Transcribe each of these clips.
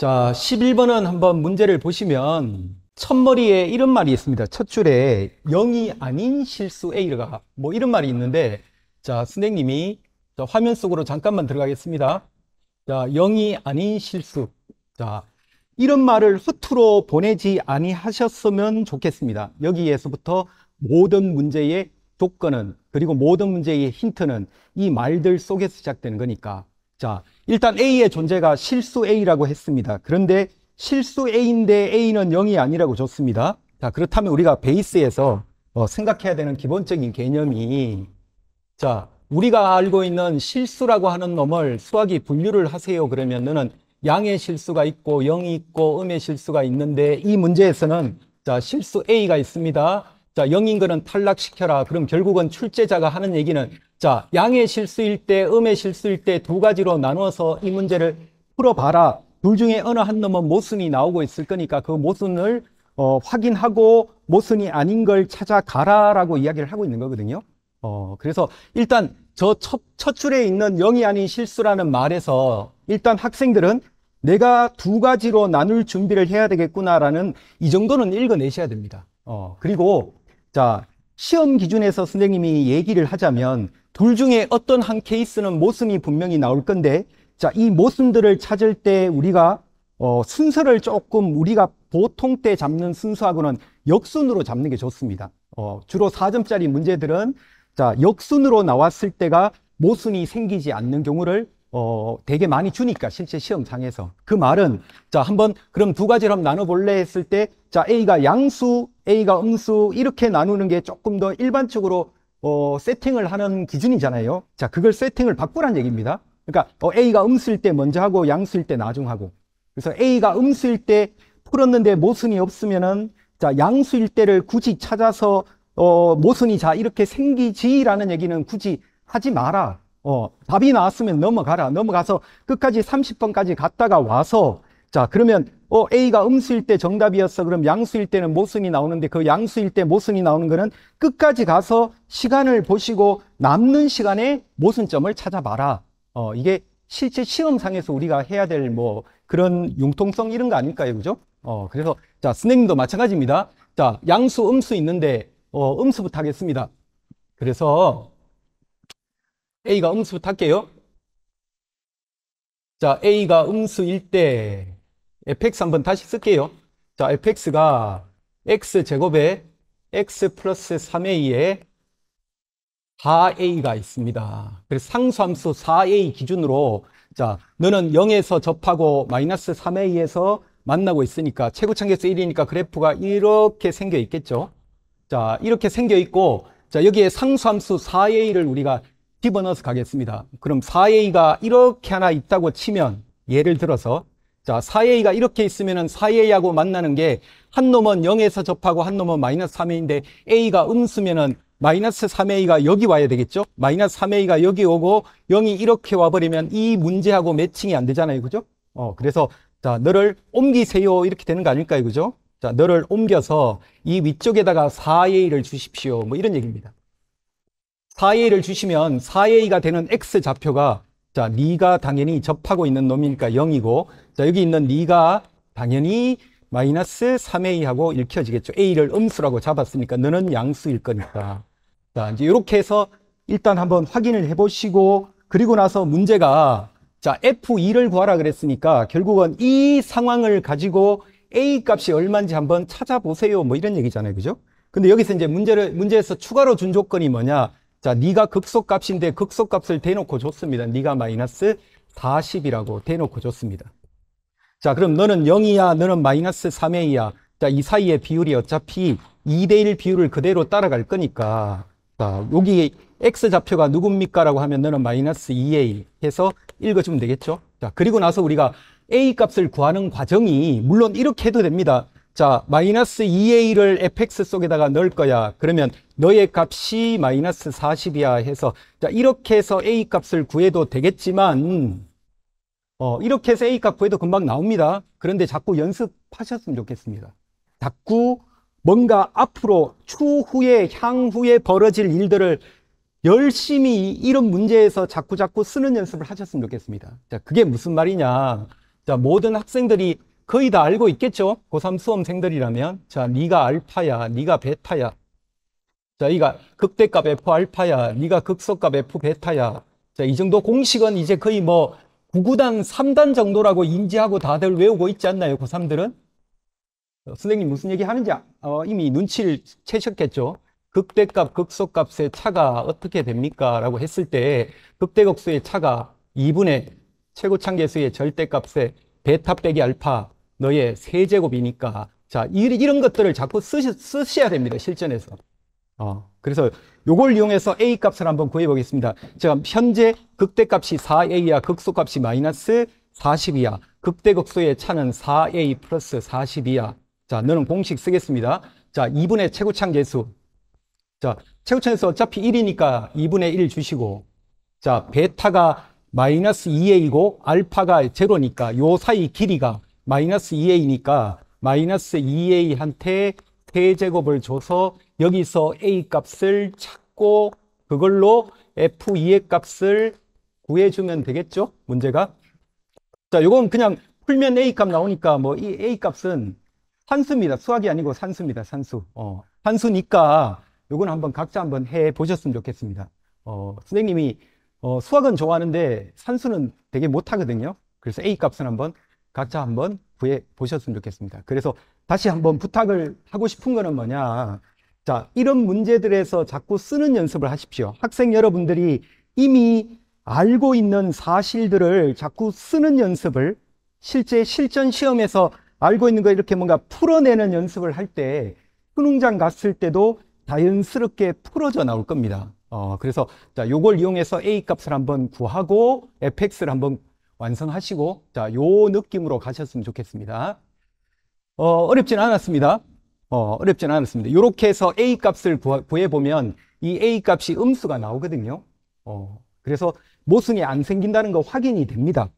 자, 11번은 한번 문제를 보시면 첫머리에 이런 말이 있습니다. 첫 줄에 0이 아닌 실수 A가 뭐 이런 말이 있는데, 자, 선생님이 화면 속으로 잠깐만 들어가겠습니다. 자, 0이 아닌 실수. 자, 이런 말을 허투루 보내지 아니하셨으면 좋겠습니다. 여기에서부터 모든 문제의 조건은, 그리고 모든 문제의 힌트는 이 말들 속에서 시작되는 거니까. 자, 일단 A의 존재가 실수 A라고 했습니다. 그런데 실수 A인데 A는 0이 아니라고 줬습니다. 자, 그렇다면 우리가 베이스에서 생각해야 되는 기본적인 개념이, 자, 우리가 알고 있는 실수라고 하는 놈을 수학이 분류를 하세요. 그러면 너는 양의 실수가 있고 0이 있고 음의 실수가 있는데, 이 문제에서는 자, 실수 A가 있습니다. 자, 0인 거는 탈락시켜라. 그럼 결국은 출제자가 하는 얘기는, 자, 양의 실수일 때, 음의 실수일 때 두 가지로 나누어서 이 문제를 풀어봐라. 둘 중에 어느 한 놈은 모순이 나오고 있을 거니까 그 모순을 확인하고 모순이 아닌 걸 찾아가라라고 이야기를 하고 있는 거거든요. 그래서 일단 저 첫 줄에 있는 0이 아닌 실수라는 말에서 일단 학생들은 내가 두 가지로 나눌 준비를 해야 되겠구나라는 이 정도는 읽어내셔야 됩니다. 그리고 자, 시험 기준에서 선생님이 얘기를 하자면 둘 중에 어떤 한 케이스는 모순이 분명히 나올 건데, 자, 이 모순들을 찾을 때 우리가 순서를 조금 우리가 보통 때 잡는 순서하고는 역순으로 잡는 게 좋습니다. 주로 4점짜리 문제들은 자, 역순으로 나왔을 때가 모순이 생기지 않는 경우를 되게 많이 주니까, 실제 시험장에서. 그 말은, 자, 한번 그럼 두 가지로 한번 나눠볼래 했을 때, 자, A가 양수, A가 음수 이렇게 나누는 게 조금 더 일반적으로 세팅을 하는 기준이잖아요. 자, 그걸 세팅을 바꾸란 얘기입니다. 그러니까 A가 음수일 때 먼저 하고 양수일 때 나중 하고. 그래서 A가 음수일 때 풀었는데 모순이 없으면은, 자, 양수일 때를 굳이 찾아서 모순이 자 이렇게 생기지라는 얘기는 굳이 하지 마라. 답이 나왔으면 넘어가라. 넘어가서 끝까지 30번까지 갔다가 와서, 자, 그러면 A가 음수일 때 정답이었어. 그럼 양수일 때는 모순이 나오는데, 그 양수일 때 모순이 나오는 거는 끝까지 가서 시간을 보시고 남는 시간에 모순점을 찾아봐라. 이게 실제 시험상에서 우리가 해야 될 뭐 그런 융통성 이런 거 아닐까요? 그죠? 그래서 자, 선생님도 마찬가지입니다. 자, 양수, 음수 있는데 음수부터 하겠습니다. 그래서 A가 음수부터 할게요. 자, A가 음수일 때 fx 한번 다시 쓸게요. 자, fx가 x제곱에 x 플러스 3a에 4a가 있습니다. 그래서 상수함수 4a 기준으로, 자, 너는 0에서 접하고 마이너스 3a에서 만나고 있으니까 최고차계수 1이니까 그래프가 이렇게 생겨 있겠죠. 자, 이렇게 생겨 있고, 자, 여기에 상수함수 4a를 우리가 집어넣어서 가겠습니다. 그럼 4a가 이렇게 하나 있다고 치면, 예를 들어서, 자, 4a가 이렇게 있으면은 4a하고 만나는 게 한 놈은 0에서 접하고 한 놈은 마이너스 3a인데, a가 음수면은 마이너스 3a가 여기 와야 되겠죠? 마이너스 3a가 여기 오고 0이 이렇게 와버리면 이 문제하고 매칭이 안 되잖아요. 그죠? 그래서, 자, 너를 옮기세요. 이렇게 되는 거 아닐까요? 그죠? 자, 너를 옮겨서 이 위쪽에다가 4a를 주십시오. 뭐 이런 얘기입니다. 4a를 주시면 4a가 되는 x좌표가, 자, 네가 당연히 접하고 있는 놈이니까 0이고, 자, 여기 있는 네가 당연히 마이너스 3a하고 읽혀지겠죠. a를 음수라고 잡았으니까 너는 양수일 거니까. 자, 이제 이렇게 해서 일단 한번 확인을 해보시고, 그리고 나서 문제가, 자, f2를 구하라 그랬으니까 결국은 이 상황을 가지고 a 값이 얼마인지 한번 찾아보세요. 뭐 이런 얘기잖아요. 그죠? 근데 여기서 이제 문제에서 추가로 준 조건이 뭐냐? 자, 네가 극소값인데 극소값을 대놓고 줬습니다. 네가 마이너스 40이라고 대놓고 줬습니다. 자, 그럼 너는 0이야, 너는 마이너스 3a야. 자, 이 사이의 비율이 어차피 2대1 비율을 그대로 따라갈 거니까, 자, 여기 x좌표가 누굽니까? 라고 하면 너는 마이너스 2a 해서 읽어주면 되겠죠? 자, 그리고 나서 우리가 a 값을 구하는 과정이, 물론 이렇게 해도 됩니다. 자, 마이너스 2a를 fx 속에다가 넣을 거야. 그러면 너의 값이 마이너스 40이야 해서, 자, 이렇게 해서 a 값을 구해도 되겠지만, 이렇게 해서 a 값 구해도 금방 나옵니다. 그런데 자꾸 연습하셨으면 좋겠습니다. 자꾸 뭔가 앞으로 추후에 향후에 벌어질 일들을 열심히 이런 문제에서 자꾸 쓰는 연습을 하셨으면 좋겠습니다. 자, 그게 무슨 말이냐? 자, 모든 학생들이 거의 다 알고 있겠죠? 고3 수험생들이라면. 자, 네가 알파야, 네가 베타야. 자, 이가 극대값 F 알파야, 네가 극소값 F 베타야. 자, 이 정도 공식은 이제 거의 뭐 구구단 3단 정도라고 인지하고 다들 외우고 있지 않나요? 고3들은? 선생님 무슨 얘기 하는지 이미 눈치를 채셨겠죠? 극대값, 극소값의 차가 어떻게 됩니까? 라고 했을 때 극대극소의 차가 2분의 최고차계수의 절대값의 베타 빼기 알파 너의 세제곱이니까 자, 이런 것들을 자꾸 쓰셔야 됩니다. 실전에서. 그래서 요걸 이용해서 A 값을 한번 구해 보겠습니다. 자, 현재 극대값이 4A야, 극소값이 마이너스 40이야. 극대극소의 차는 4A 플러스 40이야. 자, 너는 공식 쓰겠습니다. 자, 2분의 최고차계수. 자, 최고차계수 어차피 1이니까 2분의 1 주시고. 자, 베타가 마이너스 2A이고 알파가 제로니까 요 사이 길이가 마이너스 2A니까 마이너스 2A한테 세제곱을 줘서 여기서 A 값을 찾고 그걸로 F2의 값을 구해주면 되겠죠? 문제가. 자, 요건 그냥 풀면 A 값 나오니까 뭐 이 A 값은 산수입니다. 수학이 아니고 산수입니다. 산수. 산수니까 요건 한번 각자 한번 해 보셨으면 좋겠습니다. 선생님이 수학은 좋아하는데 산수는 되게 못하거든요. 그래서 A 값은 한번 각자 한번 구해 보셨으면 좋겠습니다. 그래서 다시 한번 부탁을 하고 싶은 거는 뭐냐. 자, 이런 문제들에서 자꾸 쓰는 연습을 하십시오. 학생 여러분들이 이미 알고 있는 사실들을 자꾸 쓰는 연습을 실제 실전 시험에서 알고 있는 거 이렇게 뭔가 풀어내는 연습을 할 때 수능장 갔을 때도 자연스럽게 풀어져 나올 겁니다. 그래서 자, 요걸 이용해서 A 값을 한번 구하고 fx를 한번 완성하시고 자, 요 느낌으로 가셨으면 좋겠습니다. 어렵진 않았습니다. 어렵진 않았습니다. 이렇게 해서 A 값을 구해보면 이 A 값이 음수가 나오거든요. 그래서 모순이 안 생긴다는 거 확인이 됩니다.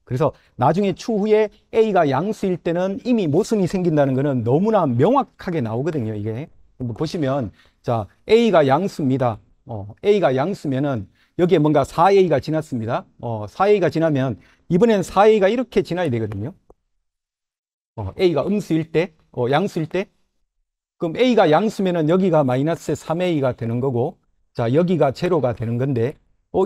그래서 나중에 추후에 A가 양수일 때는 이미 모순이 생긴다는 거는 너무나 명확하게 나오거든요. 이게 한번 보시면 자, A가 양수입니다. A가 양수면은 여기에 뭔가 4A가 지났습니다. 4A가 지나면 이번에는 4A가 이렇게 지나야 되거든요. A가 음수일 때, 양수일 때, 그럼 A가 양수면은 여기가 마이너스 3A가 되는 거고, 자, 여기가 제로가 되는 건데,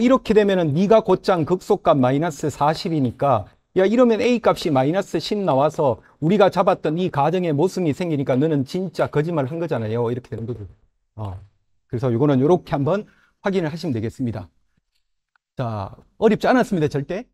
이렇게 되면은 네가 곧장 극소값 마이너스 40이니까, 야, 이러면 A 값이 마이너스 10 나와서 우리가 잡았던 이 가정에 모순이 생기니까 너는 진짜 거짓말 한 거잖아요. 이렇게 되는 거죠. 그래서 이거는 이렇게 한번 확인을 하시면 되겠습니다. 자, 어렵지 않았습니다. 절대.